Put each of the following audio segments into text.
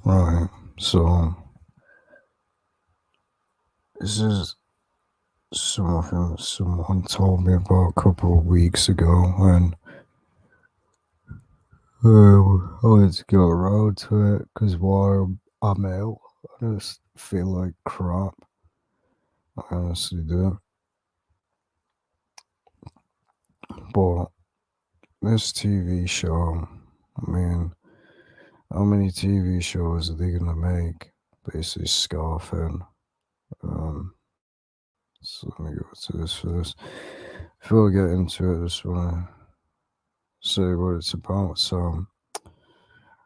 Right. So this is something someone told me about a couple of weeks ago, and I wanted to get around to it because while I'm ill, I just feel like crap. I honestly do. But this TV show, I mean, how many TV shows are they gonna make? Basically, scoffing. Um, so let me go to this first. Before I get into it, I just want to say what it's about. So,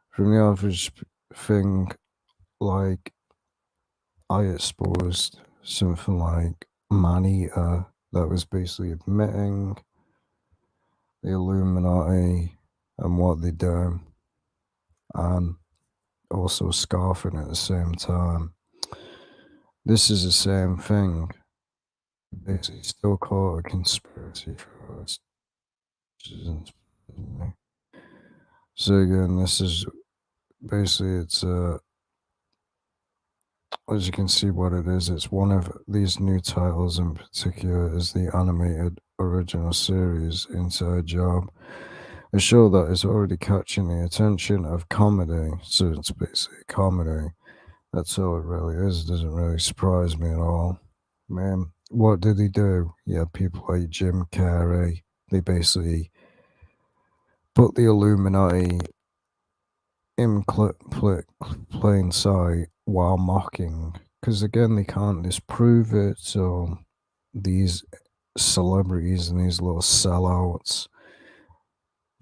from the average thing, like I exposed something like Maneater that was basically admitting the Illuminati and what they do, and also scoffing at the same time. This is the same thing. Basically, still call it a conspiracy theorist. Which isn't surprising. So again, this is basically as you can see what it is, it's one of these new titles in particular is the animated original series Inside Job, a show that is already catching the attention of comedy. So it's basically comedy. That's all it really is. It doesn't really surprise me at all. Man, what did he do? Yeah, people like Jim Carrey. They basically put the Illuminati in plain sight while mocking. Because again, they can't disprove it. So these celebrities and these little sellouts,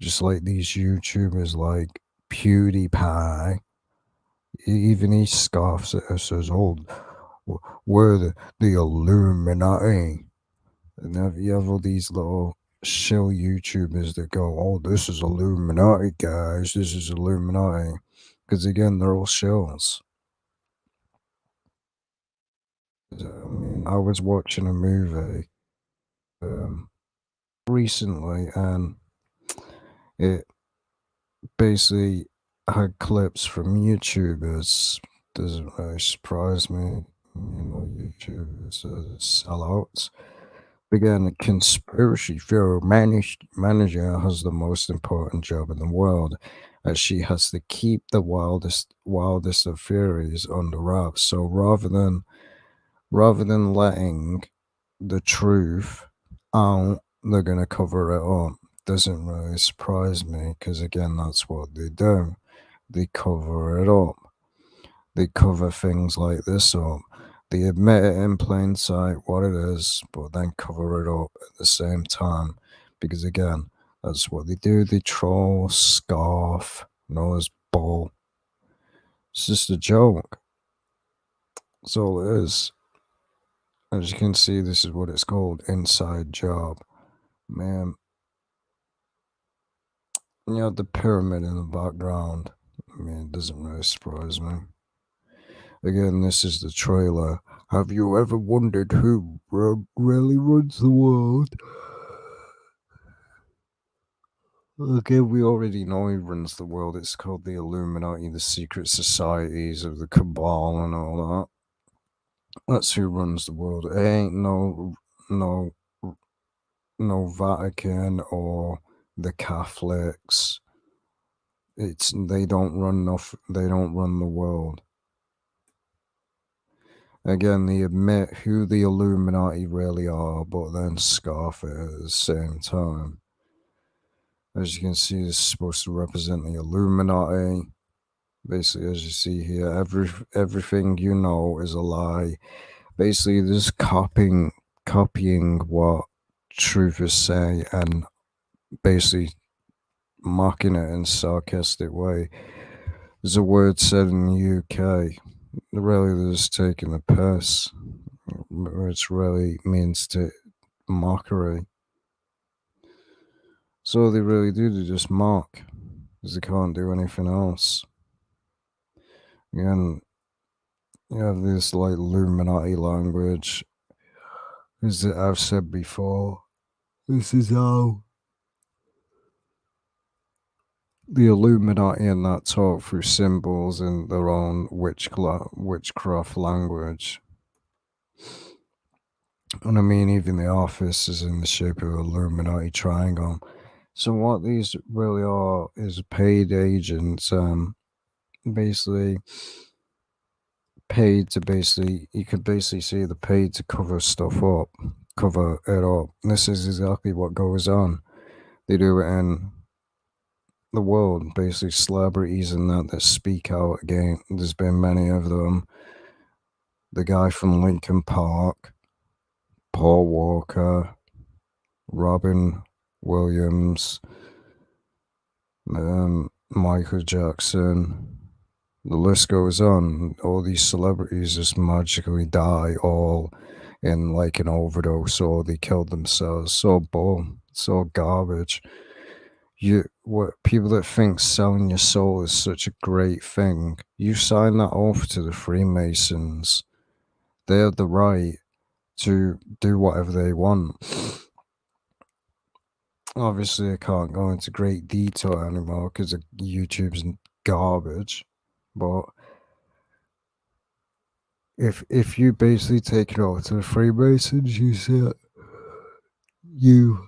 just like these YouTubers like PewDiePie, even he scoffs at us, says, "Oh, we're the Illuminati." And then you have all these little shill YouTubers that go, "Oh, this is Illuminati, guys. This is Illuminati." Because again, they're all shills. I was watching a movie um, recently, and it basically had clips from YouTubers. Doesn't really surprise me, YouTubers are sellouts. Again, a conspiracy theory manager has the most important job in the world, as she has to keep the wildest of theories under wraps. So rather than letting the truth out, they're gonna cover it up. Doesn't really surprise me because again, that's what they do. They cover it up. They cover things like this up. They admit it in plain sight what it is, but then cover it up at the same time. Because again, that's what they do. They troll, scoff, nose bull. It's just a joke. That's all it is. As you can see, this is what it's called, inside job. Man, the pyramid in the background. I mean, it doesn't really surprise me. Again, this is the trailer. Have you ever wondered who really runs the world? Okay, we already know who runs the world. It's called the Illuminati, the secret societies of the cabal and all that. That's who runs the world. It ain't no, no Vatican or the Catholics. They don't run they don't run the world. Again, they admit who the Illuminati really are, but then scoff it at the same time. As you can see, this is supposed to represent the Illuminati. Basically, as you see here, everything you know is a lie. Basically, just copying what truthers say and basically mocking it in a sarcastic way. There's a word said in the UK. Really, they're just taking the piss, which really means to mockery. So they really do, they just mock because they can't do anything else. Again, you have this like Illuminati language, as I've said before. This is how the Illuminati and that talk through symbols in their own witchcraft language. And I mean, even the office is in the shape of an Illuminati triangle. So what these really are is paid agents, basically paid to basically, you could basically see the paid to cover stuff up, cover it up. And this is exactly what goes on. They do it in the world, basically celebrities and that speak out again. There's been many of them. The guy from Lincoln Park, Paul Walker, Robin Williams, Michael Jackson. The list goes on. All these celebrities just magically die all in like an overdose or they killed themselves. So bull, so garbage. What people that think selling your soul is such a great thing, you sign that off to the Freemasons. They have the right to do whatever they want. Obviously, I can't go into great detail anymore because YouTube's garbage. But if you basically take it over to the Freemasons, you see it, you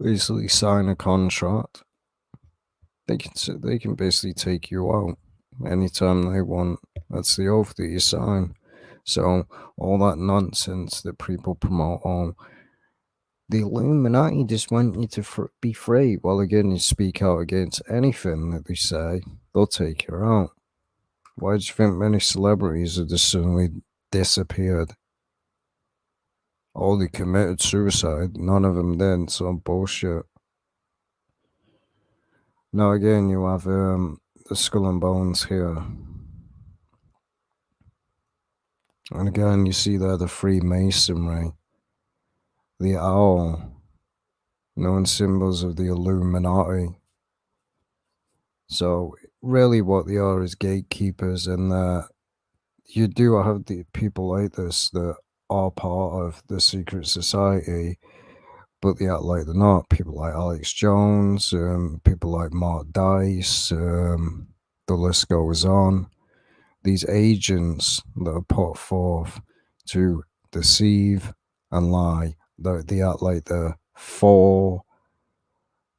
basically sign a contract. They can basically take you out anytime they want. That's the oath that you sign. So all that nonsense that people promote, oh, the Illuminati just want you to be free. Well, again, you speak out against anything that they say, they'll take you out. Why do you think many celebrities have just suddenly disappeared? Oh, they committed suicide. None of them did. So bullshit. Now again, you have the Skull and Bones here, and again you see there the Freemasonry, the owl, known symbols of the Illuminati. So really, what they are is gatekeepers, and you do have the people like this that are part of the secret society, but they act like they're not. People like Alex Jones, people like Mark Dice, the list goes on. These agents that are put forth to deceive and lie, they act like they're for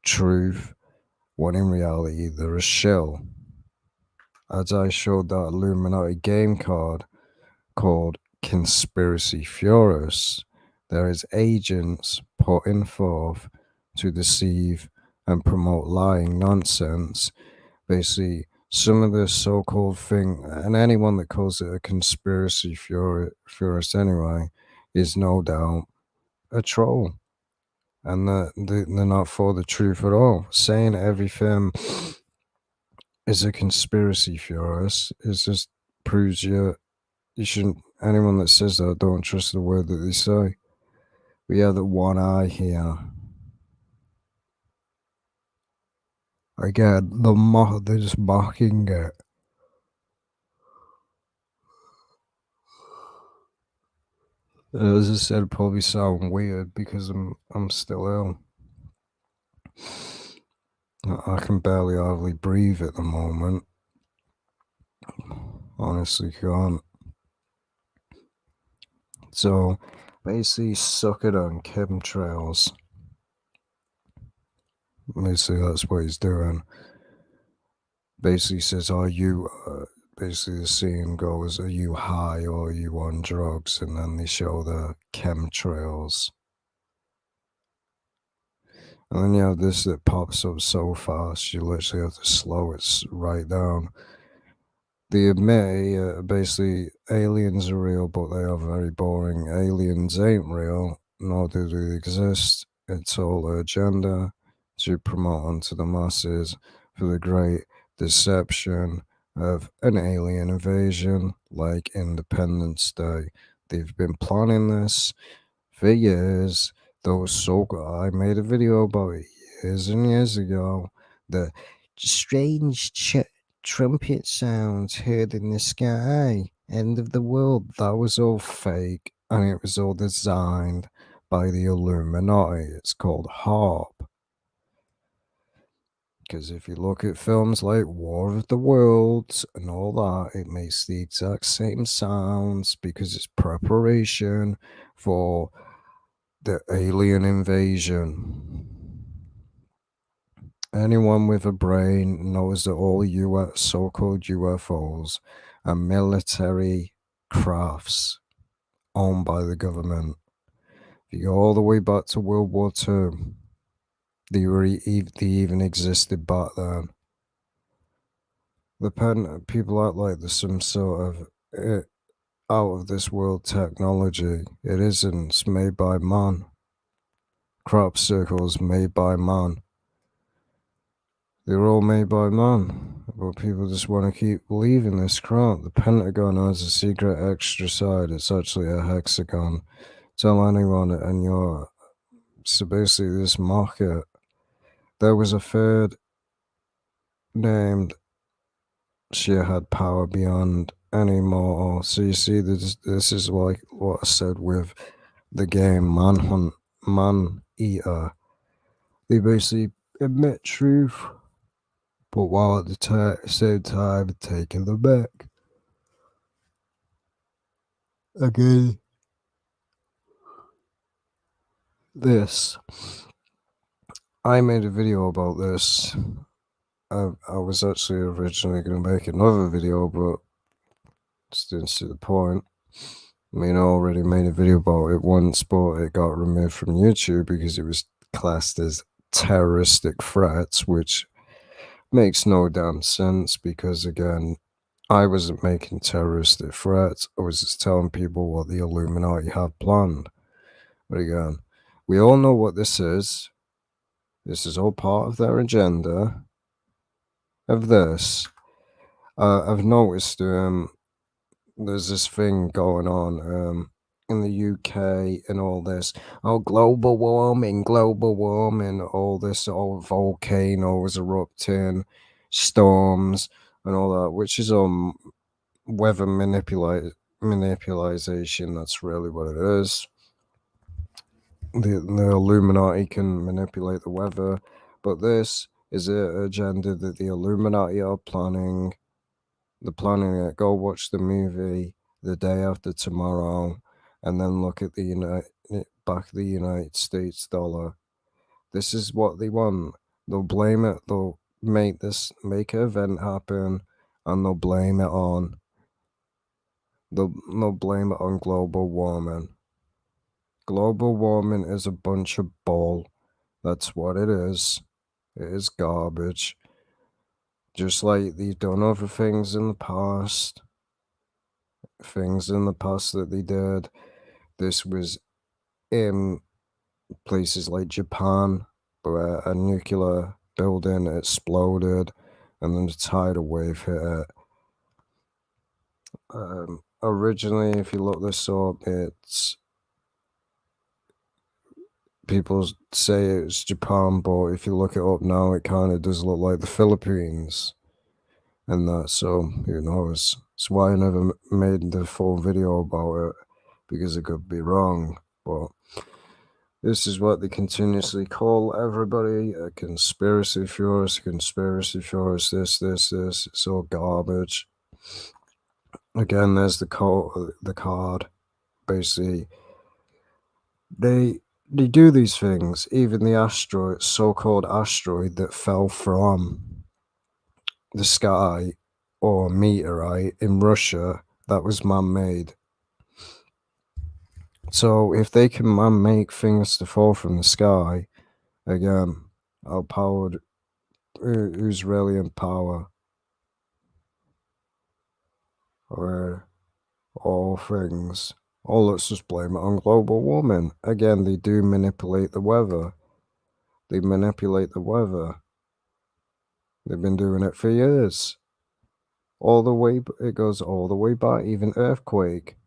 truth, when in reality they're a shill. As I showed that Illuminati game card called Conspiracy Theorists, there is agents putting forth to deceive and promote lying nonsense. Basically, some of the so-called thing, and anyone that calls it a conspiracy theorist anyway, is no doubt a troll. And they're not for the truth at all. Saying everything is a conspiracy theorist is just proves you shouldn't. Anyone that says that, don't trust the word that they say. We have the one eye here. Again, they're just mocking it. As I said, probably sound weird because I'm still ill. I can barely hardly breathe at the moment. Honestly, can't. So, basically, suck it on chemtrails. Basically, that's what he's doing. Basically says, are you, basically the scene goes, are you high or are you on drugs? And then they show the chemtrails. And then you have this that pops up so fast, you literally have to slow it right down. They admit basically aliens are real, but they are very boring. Aliens ain't real, nor do they exist. It's all an agenda to promote onto the masses for the great deception of an alien invasion like Independence Day. They've been planning this for years. Those so I made a video about it years and years ago. The strange trumpet sounds heard in the sky. End of the world. That was all fake, and it was all designed by the Illuminati. It's called HARP. Because if you look at films like War of the Worlds and all that, it makes the exact same sounds because it's preparation for the alien invasion. Anyone with a brain knows that all so-called UFOs are military crafts owned by the government. If you go all the way back to World War II, they even existed back then. People act like there's some sort of out of this world technology. It isn't. It's made by man. Crop circles made by man. They're all made by man. But people just want to keep believing this crap. The Pentagon has a secret extra side. It's actually a hexagon. Tell anyone and you're so basically this market. There was a third named she had power beyond any mortal. So you see, this is like what I said with the game Manhunt, Man Eater. They basically admit truth, but while at the same time taking them back. Again, this. I made a video about this. I was actually originally going to make another video, but just didn't see the point. I mean, I already made a video about it once, but it got removed from YouTube because it was classed as terroristic threats, which makes no damn sense because, again, I wasn't making terroristic threats. I was just telling people what the Illuminati have planned. But again, we all know what this is. This is all part of their agenda of this. I've noticed there's this thing going on in the UK and all this. Oh, global warming, all this, all volcanoes erupting, storms, and all that, which is weather manipulation. That's really what it is. The Illuminati can manipulate the weather, but this is an agenda that the Illuminati are planning. They're planning it. Go watch the movie The Day After Tomorrow, and then look at the United States dollar. This is what they want. They'll blame it. They'll make an event happen, and they'll blame it on. They'll blame it on global warming. Global warming is a bunch of bull. That's what it is. It is garbage. Just like they've done other things in the past. Things in the past that they did. This was in places like Japan, where a nuclear building exploded and then the tidal wave hit it. Originally, if you look this up, it's people say it's Japan, but if you look it up now, it kind of does look like the Philippines and that. So who knows? That's why I never made the full video about it, because it could be wrong. But this is what they continuously call everybody a conspiracy theorist, this. It's all garbage. Again, there's the card. Basically, they do these things. Even the so-called asteroid that fell from the sky, or meteorite in Russia, that was man-made. So if they can man-make things to fall from the sky, again, how powered, who's really in power? Or all things. Oh, let's just blame it on global warming. Again, they do manipulate the weather. They manipulate the weather. They've been doing it for years. It goes all the way back, even earthquake.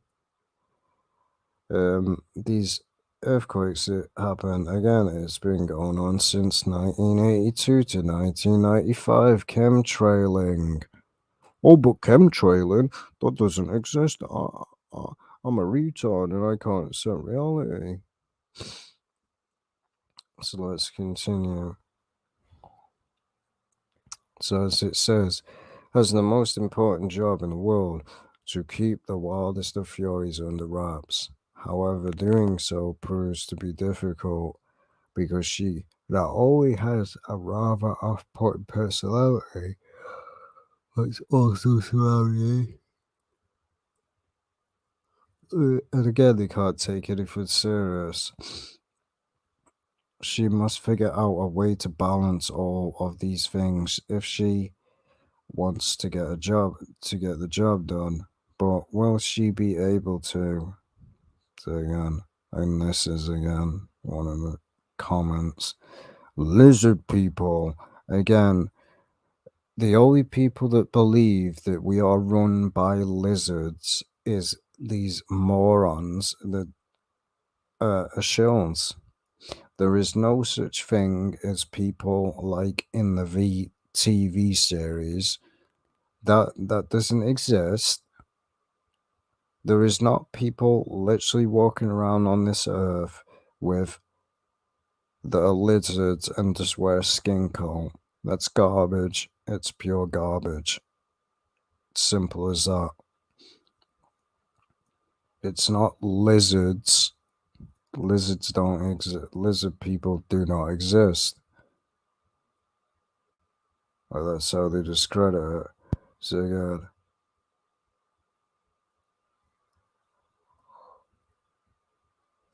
These earthquakes that happen, again, it's been going on since 1982 to 1995, chemtrailing. Oh, but chemtrailing, that doesn't exist. I'm a retard and I can't accept reality. So let's continue. So as it says, has the most important job in the world to keep the wildest of furies under wraps. However, doing so proves to be difficult because she not only has a rather off-putting personality, but it's also surrounding. And again, they can't take anything serious. She must figure out a way to balance all of these things if she wants to get a job to get the job done. But will she be able to? So again, and this is again one of the comments. Lizard people. Again, the only people that believe that we are run by lizards is these morons that are shills. There is no such thing as people like in the TV series. That doesn't exist. There is not people literally walking around on this earth with that are lizards and just wear skin coat. That's garbage. It's pure garbage. Simple as that. It's not lizards. Lizards don't exist. Lizard people do not exist. Well, that's how they discredit it. So good.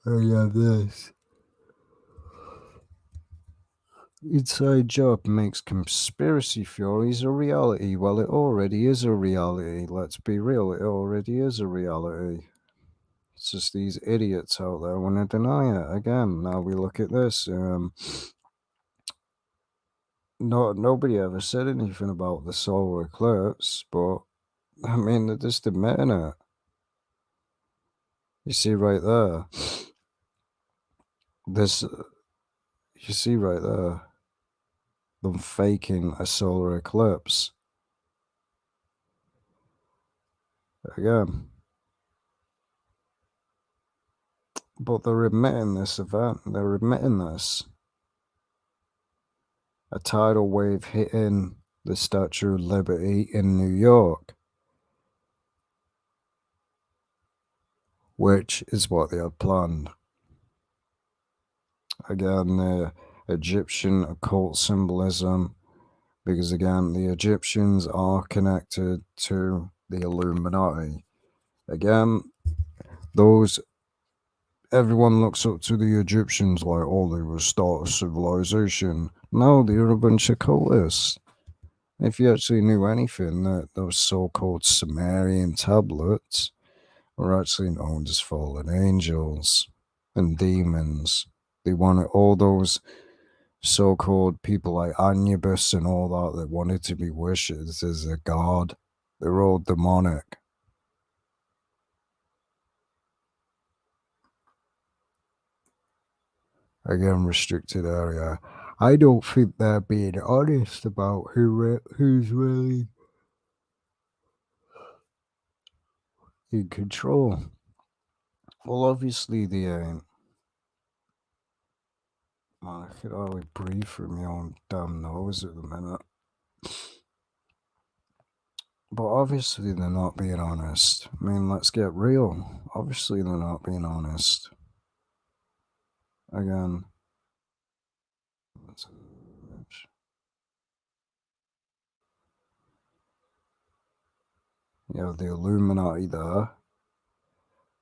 Oh yeah, this. Inside Job makes conspiracy theories a reality. Well, it already is a reality. Let's be real, it already is a reality. It's just these idiots out there want to deny it. Again, now we look at this. Nobody ever said anything about the solar eclipse, but I mean, they're just admitting it. You see right there. This, you see right there. Them faking a solar eclipse. Again. But they're admitting this event. They're admitting this. A tidal wave hitting the Statue of Liberty in New York, which is what they had planned. Again, the Egyptian occult symbolism, because again, the Egyptians are connected to the Illuminati. Again, everyone looks up to the Egyptians like, oh, they were start a civilization. No, they were a bunch of cultists. If you actually knew anything, that those so-called Sumerian tablets were actually known as fallen angels and demons. They wanted all those so-called people like Anubis and all that wanted to be worshipped as a god. They're all demonic. Again, restricted area. I don't think they're being honest about who's really in control. Well, obviously they ain't. Man, I could hardly breathe through my own damn nose at the minute. But obviously they're not being honest. I mean, let's get real. Obviously they're not being honest. Again, you have the Illuminati there.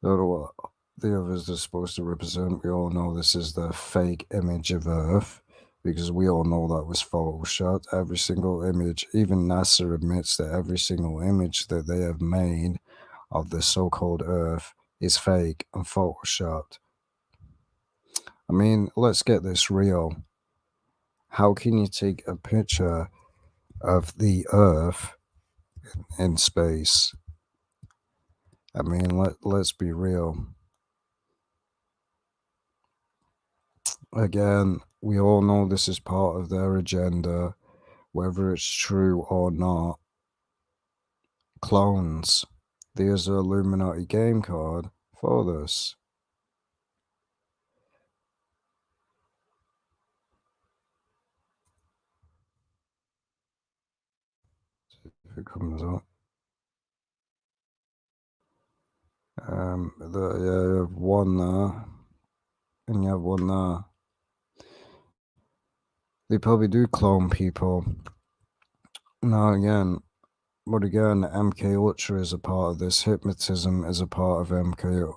The others are supposed to represent. We all know this is the fake image of Earth because we all know that was photoshopped. Every single image, even NASA admits that every single image that they have made of the so-called Earth is fake and photoshopped. I mean, let's get this real. How can you take a picture of the Earth in space? I mean, let's be real. Again, we all know this is part of their agenda, whether it's true or not. Clones. There's an Illuminati game card for this. it comes up. Yeah, you have one there, and you have one there. They probably do clone people. Now again, but again, MK Ultra is a part of this. Hypnotism is a part of MK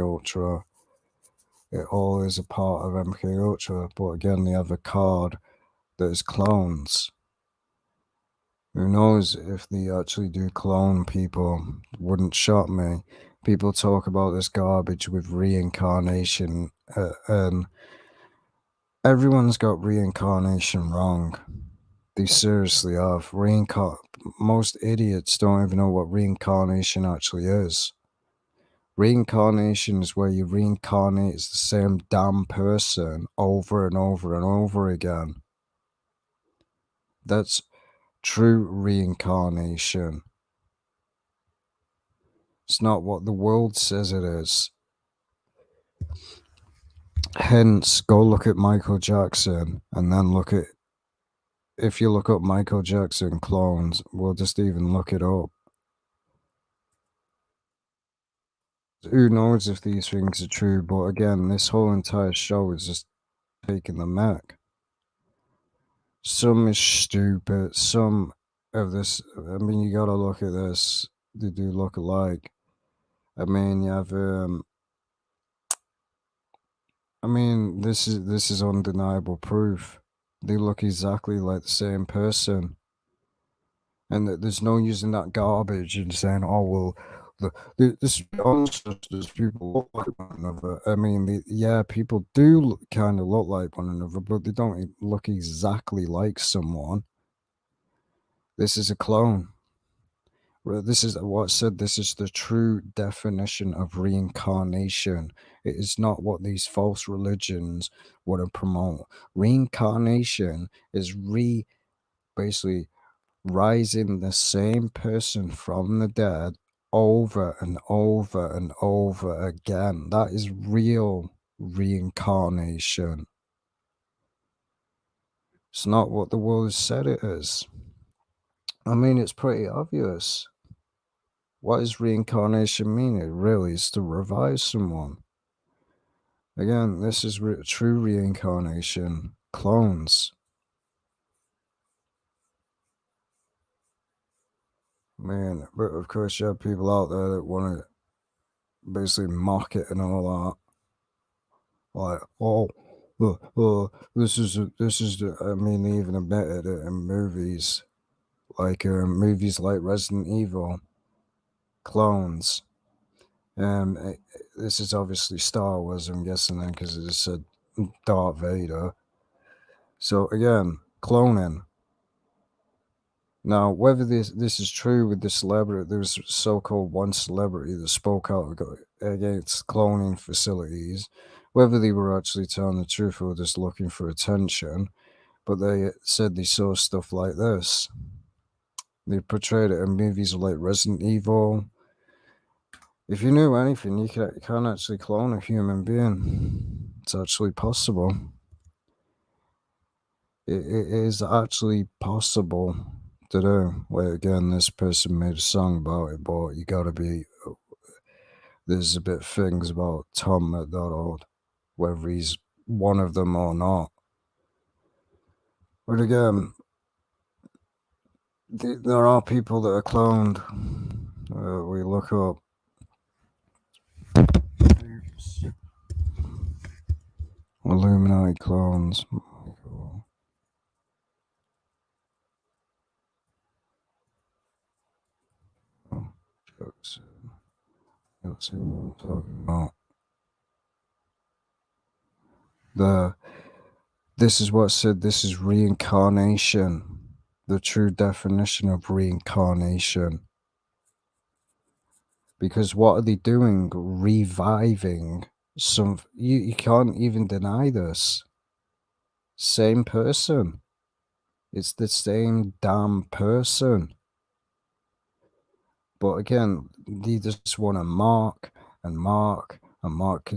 Ultra. It all is a part of MK Ultra. But again, they have a card that is clones. Who knows if they actually do clone people? Wouldn't shock me. People talk about this garbage with reincarnation, and everyone's got reincarnation wrong. They seriously have. Most idiots don't even know what reincarnation actually is. Reincarnation is where you reincarnate as the same damn person over and over and over again. That's true reincarnation. It's not what the world says it is. Hence, go look at Michael Jackson and then if you look up Michael Jackson clones, we'll just even look it up. Who knows if these things are true, but again, this whole entire show is just taking the mic. Some is stupid, some of this, I mean, you gotta look at this, they do look alike. I mean, you have, this is undeniable proof. They look exactly like the same person. And there's no using that garbage and saying, "Oh well, this ancestors people look like one another." I mean, yeah, people do kind of look like one another, but they don't look exactly like someone. This is a clone. This is what I said. This is the true definition of reincarnation. It is not what these false religions want to promote. Reincarnation is basically rising the same person from the dead over and over and over again. That is real reincarnation. It's not what the world has said it is. I mean, it's pretty obvious. What does reincarnation mean? It really is to revive someone. Again, this is true reincarnation. Clones. Man, but of course you have people out there that want to basically mock it and all that. Like, oh, this is I mean, they even admitted it in movies, movies like Resident Evil, clones. This is obviously Star Wars, I'm guessing then, because it just said Darth Vader. So again, cloning. Now, whether this is true with the celebrity, there was so-called one celebrity that spoke out against cloning facilities, whether they were actually telling the truth or just looking for attention, but they said they saw stuff like this. They portrayed it in movies like Resident Evil. If you knew anything, you can actually clone a human being. It's actually possible. It is actually possible to do. Like, again, this person made a song about it, but you gotta be. There's a bit of things about Tom McDonald, whether he's one of them or not. But again, there are people that are cloned. We look up. Illuminati clones. Let's see what I'm talking about. This is what said. This is reincarnation. The true definition of reincarnation. Because what are they doing? Reviving some. You can't even deny this. Same person. It's the same damn person. But again, they just want to mark and mark and mark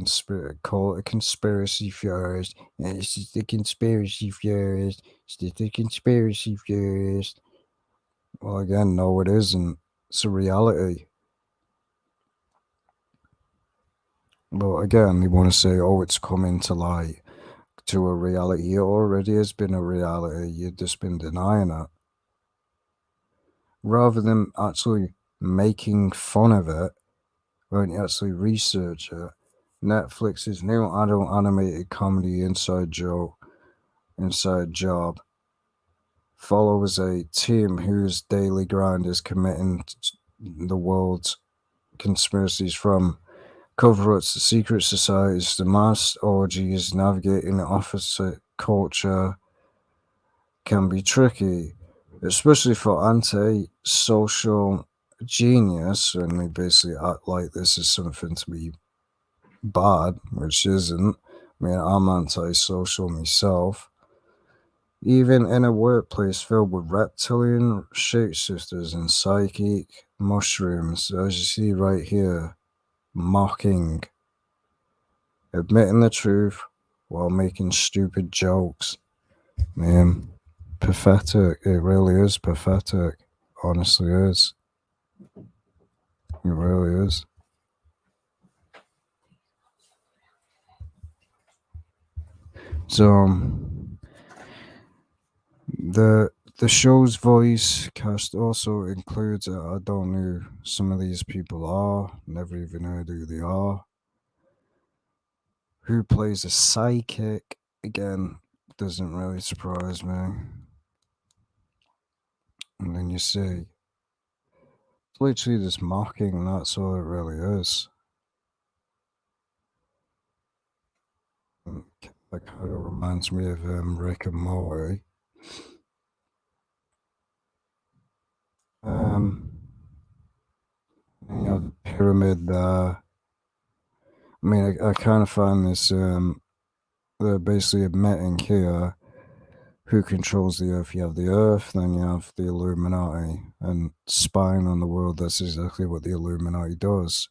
call it a conspiracy theorist. And it's just a conspiracy theorist. It's just a conspiracy theorist. Well, again, no, it isn't. It's a reality. But again, they want to say, oh, it's coming to light, to a reality. It already has been a reality. You've just been denying it. Rather than actually making fun of it, when you actually research it, Netflix's new adult animated comedy Inside Job follows a team whose daily grind is committing the world's conspiracies from cover-ups to secret societies to mass orgies. Navigating the opposite culture can be tricky, especially for anti-social genius, and they basically act like this is something to be bad, which isn't. I mean, I'm anti-social myself. Even in a workplace filled with reptilian shapeshifters and psychic mushrooms, as you see right here, mocking, admitting the truth while making stupid jokes. Man, pathetic. It really is pathetic. Honestly is. It really is. So, the show's voice cast also includes I don't know who some of these people are, never even heard who they are. Who plays a psychic? Again, doesn't really surprise me. And then you see, it's literally just mocking, that's all it really is. That kind of reminds me of Rick and Morty. Um, you know, the pyramid there. I mean, I kind of find this, they're basically admitting here who controls the earth. You have the earth, then you have the Illuminati, and spying on the world. That's exactly what the Illuminati does.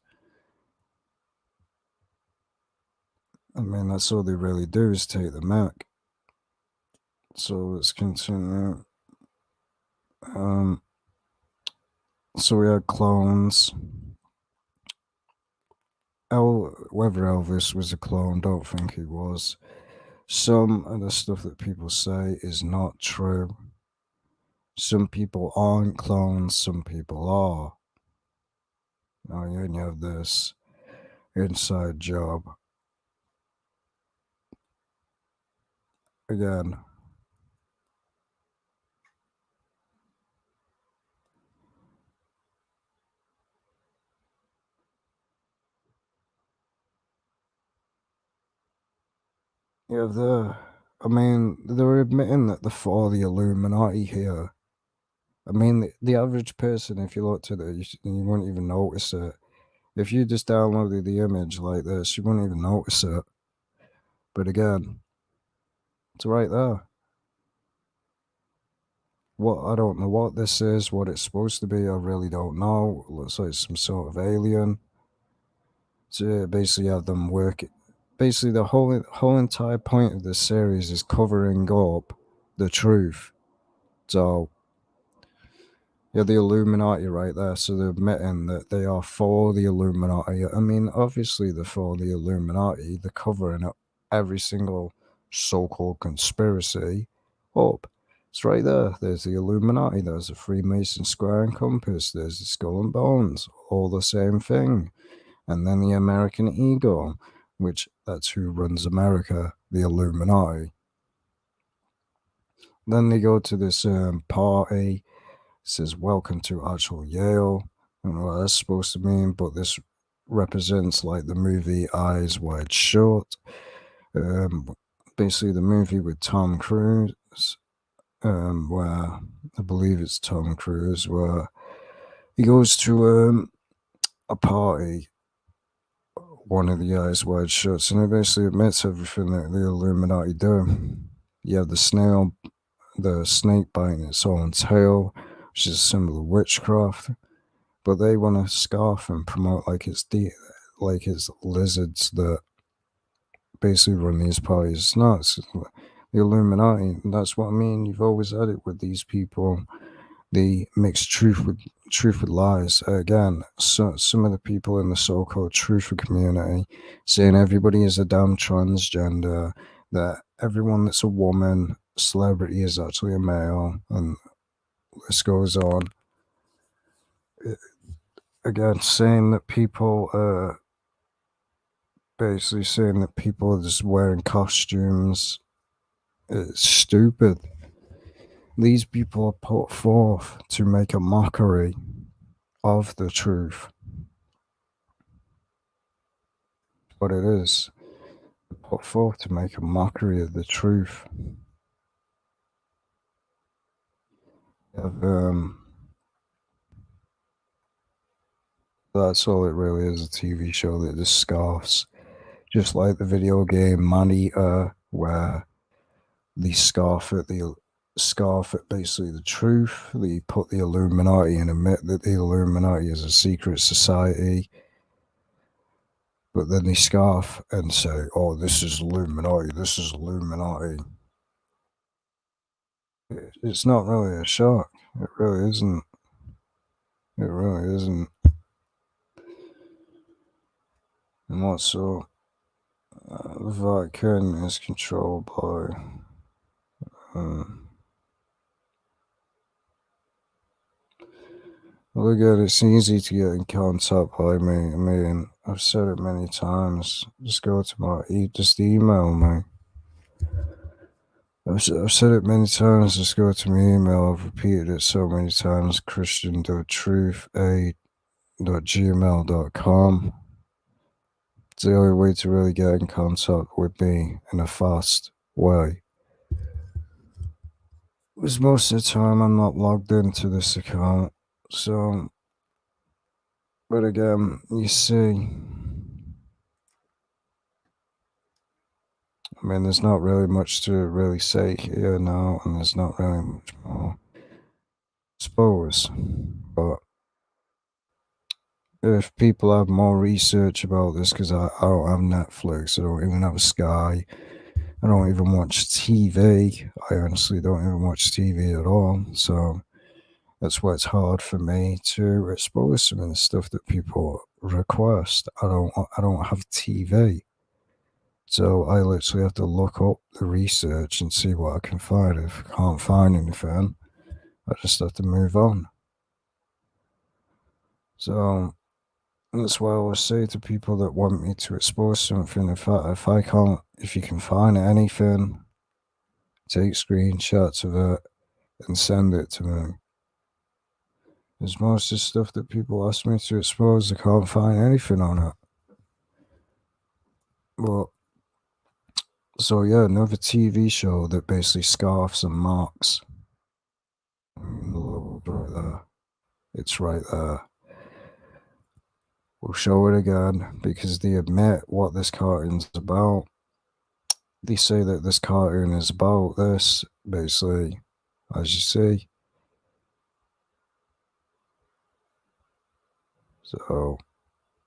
I mean, that's all they really do is take the Mac. So let's continue. Um, so we had clones. Whether Elvis was a clone, don't think he was. Some of the stuff that people say is not true. Some people aren't clones, some people are. Now you have this inside job. Again, you have I mean, they're admitting that they're for the Illuminati here. I mean, the average person, if you looked at it, you wouldn't even notice it. If you just downloaded the image like this, you wouldn't even notice it. But again, it's right there. What I don't know what this is, what it's supposed to be. I really don't know. It looks like some sort of alien. So basically, have them work. Basically, the whole entire point of this series is covering up the truth. So yeah, the Illuminati right there. So they're admitting that they are for the Illuminati. I mean, obviously they're for the Illuminati. They're covering up every single so-called conspiracy up. It's right there. There's the Illuminati. There's the Freemason Square and Compass. There's the Skull and Bones. All the same thing. And then the American Eagle, which that's who runs America, the Illuminati. Then they go to this party. Says welcome to actual Yale. I don't know what that's supposed to mean, but this represents like the movie Eyes Wide Shut. Um, Basically the movie with Tom Cruise, where I believe it's Tom Cruise, where he goes to a party, one of the Eyes Wide Shuts, and it basically admits everything that the Illuminati do. You have the snake biting its own tail, which is a symbol of witchcraft. But they want to scarf and promote like it's lizards that basically run these parties. It's not. It's the Illuminati. And that's what I mean. You've always had it with these people. They mix truth with lies. Again, some of the people in the so-called truther community saying everybody is a damn transgender, that everyone that's a woman celebrity is actually a male, and this goes on. Again, saying that people basically saying that people are just wearing costumes. It's stupid. These people are put forth to make a mockery of the truth. What it is, put forth to make a mockery of the truth. Of, that's all it really is, a TV show that just scoffs. Just like the video game Man Eater, where they scoff at basically the truth. They put the Illuminati and admit that the Illuminati is a secret society, but then they scoff and say, "Oh, this is Illuminati. This is Illuminati." It's not really a shock. It really isn't. It really isn't. And also, the Vatican is controlled by. Well, again, it's easy to get in contact by me. I mean, I've said it many times. Just go to just email me. I've said it many times. Just go to my email. I've repeated it so many times. Christian.truth8.gmail.com. It's the only way to really get in contact with me in a fast way. Because most of the time I'm not logged into this account. So, but again, you see, I mean, there's not really much to really say here now, and there's not really much more. I suppose, but if people have more research about this, because I don't have Netflix, I don't even have Sky, I don't even watch TV. I honestly don't even watch TV at all. So that's why it's hard for me to expose some of the stuff that people request. I don't have TV. So I literally have to look up the research and see what I can find. If I can't find anything, I just have to move on. So that's why I always say to people that want me to expose something, if you can find anything, take screenshots of it and send it to me. Because most of the stuff that people ask me to expose, I can't find anything on it. Well, so yeah, another TV show that basically scoffs and mocks. The logo right there. It's right there. We'll show it again because they admit what this cartoon's about. They say that this cartoon is about this, basically, as you see. So,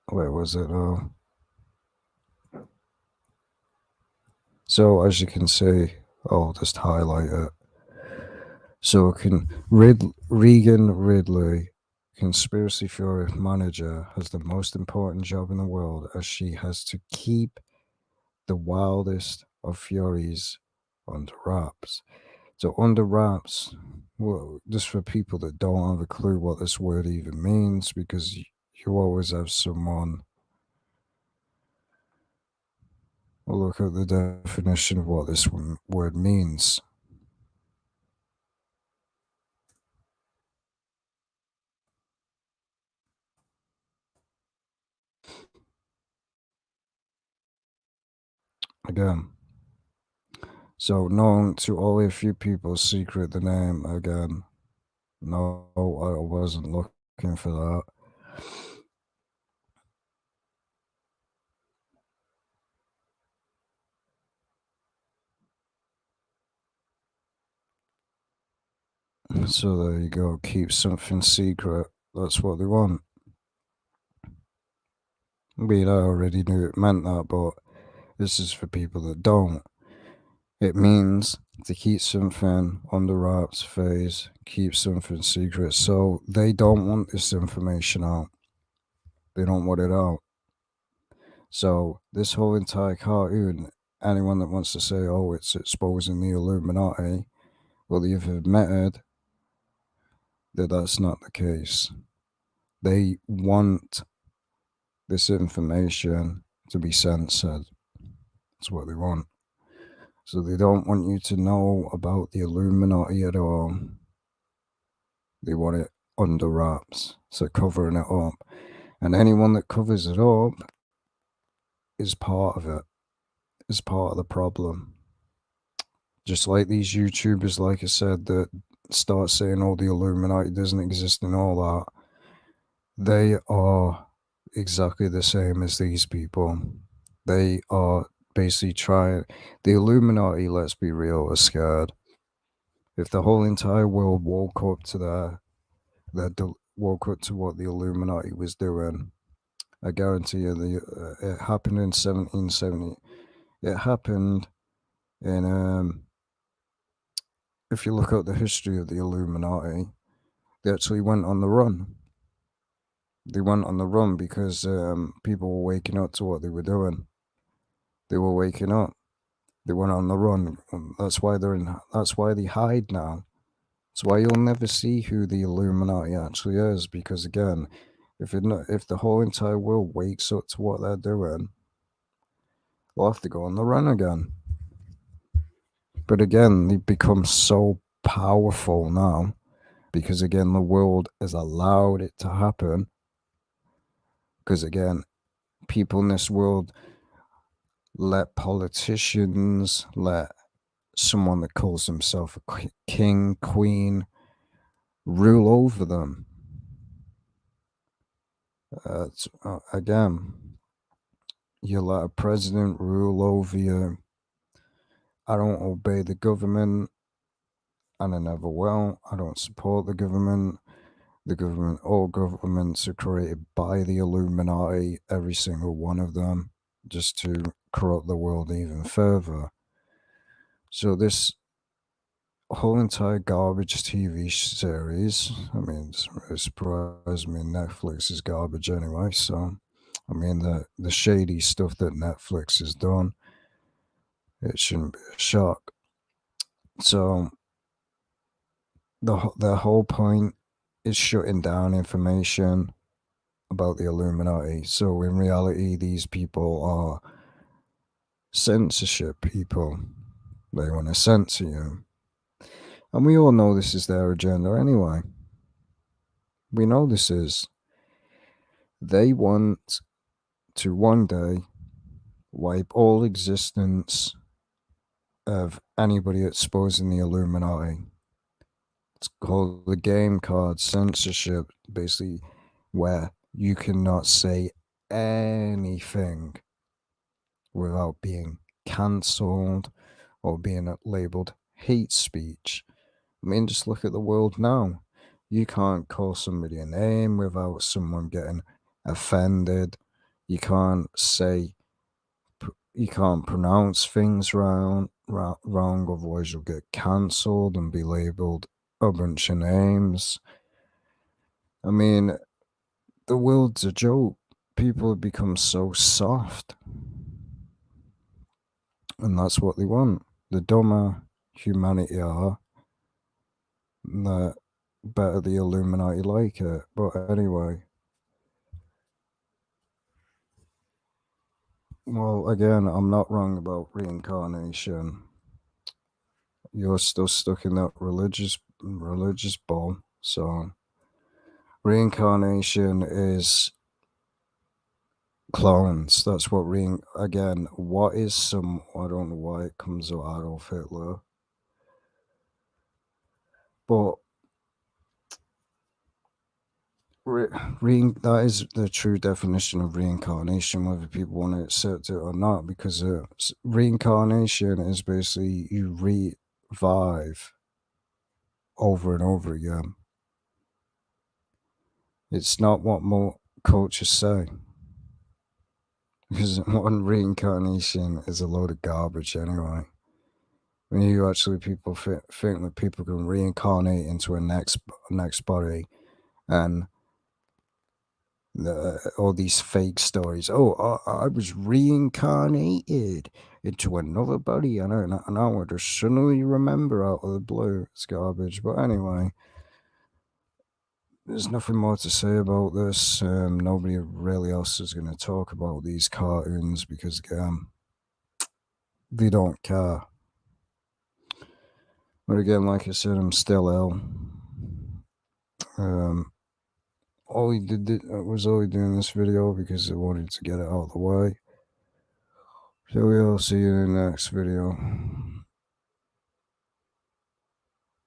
where was it? So, as you can see, I'll just highlight it. So, Regan Ridley, conspiracy theory manager, has the most important job in the world as she has to keep the wildest of furies under wraps. So under wraps, well, just for people that don't have a clue what this word even means, because you always have someone. Well, look at the definition of what this word means. Again, so known to only a few people, secret the name. Again, no, I wasn't looking for that. So there you go. Keep something secret. That's what they want. I mean, I already knew it meant that, but this is for people that don't. It means to keep something under wraps phase, keep something secret. So they don't want this information out. They don't want it out. So this whole entire cartoon, anyone that wants to say, oh, it's exposing the Illuminati, well, they've admitted that that's not the case. They want this information to be censored. That's what they want. So they don't want you to know about the Illuminati at all. They want it under wraps, so covering it up. And anyone that covers it up is part of it, is part of the problem. Just like these YouTubers, like I said, that start saying, oh, the Illuminati doesn't exist and all that, they are exactly the same as these people. They are basically trying. The Illuminati, let's be real, are scared. If the whole entire world woke up to woke up to what the Illuminati was doing, I guarantee you, it happened in 1770. It happened in if you look at the history of the Illuminati, they actually went on the run. They went on the run because people were waking up to what they were doing. They were waking up. They went on the run. That's why they're in. That's why they hide now. That's why you'll never see who the Illuminati actually is. Because again, if the whole entire world wakes up to what they're doing, we'll have to go on the run again. But again, they've become so powerful now because again, the world has allowed it to happen. Because again, people in this world let politicians, let someone that calls himself a king, queen, rule over them. Again, you let a president rule over you. I don't obey the government, and I never will. I don't support the government. All governments are created by the Illuminati, every single one of them, just to corrupt the world even further. So this whole entire garbage TV series, I mean, it surprised me Netflix is garbage anyway, so, I mean, the shady stuff that Netflix has done, it shouldn't be a shock. So, the whole point is shutting down information about the Illuminati. So in reality, these people are censorship people. They want to censor you. And we all know this is their agenda anyway. We know this is. They want to one day wipe all existence of anybody exposing the Illuminati. It's called the game card censorship, basically, where you cannot say anything without being cancelled or being labeled hate speech. I mean, just look at the world now. You can't call somebody a name without someone getting offended. You can't you can't pronounce things wrong, otherwise you'll get cancelled and be labeled a bunch of names. I mean, the world's a joke. People have become so soft. And that's what they want. The dumber humanity are, the better the Illuminati like it. But anyway, well, again, I'm not wrong about reincarnation. You're still stuck in that religious ball. So reincarnation is clones. That's what again, what is some, I don't know why it comes out Adolf Hitler. But that is the true definition of reincarnation, whether people want to accept it or not, because reincarnation is basically you revive over and over again. It's not what more cultures say, because one reincarnation is a load of garbage anyway. When you actually people think that people can reincarnate into a next body, and all these fake stories. Oh, I was reincarnated into another body, and I would just suddenly remember out of the blue. It's garbage. But anyway, there's nothing more to say about this. Nobody really else is going to talk about these cartoons because they don't care. But again, like I said, I'm still ill. All he did was only doing this video because I wanted to get it out of the way. So we'll see you in the next video.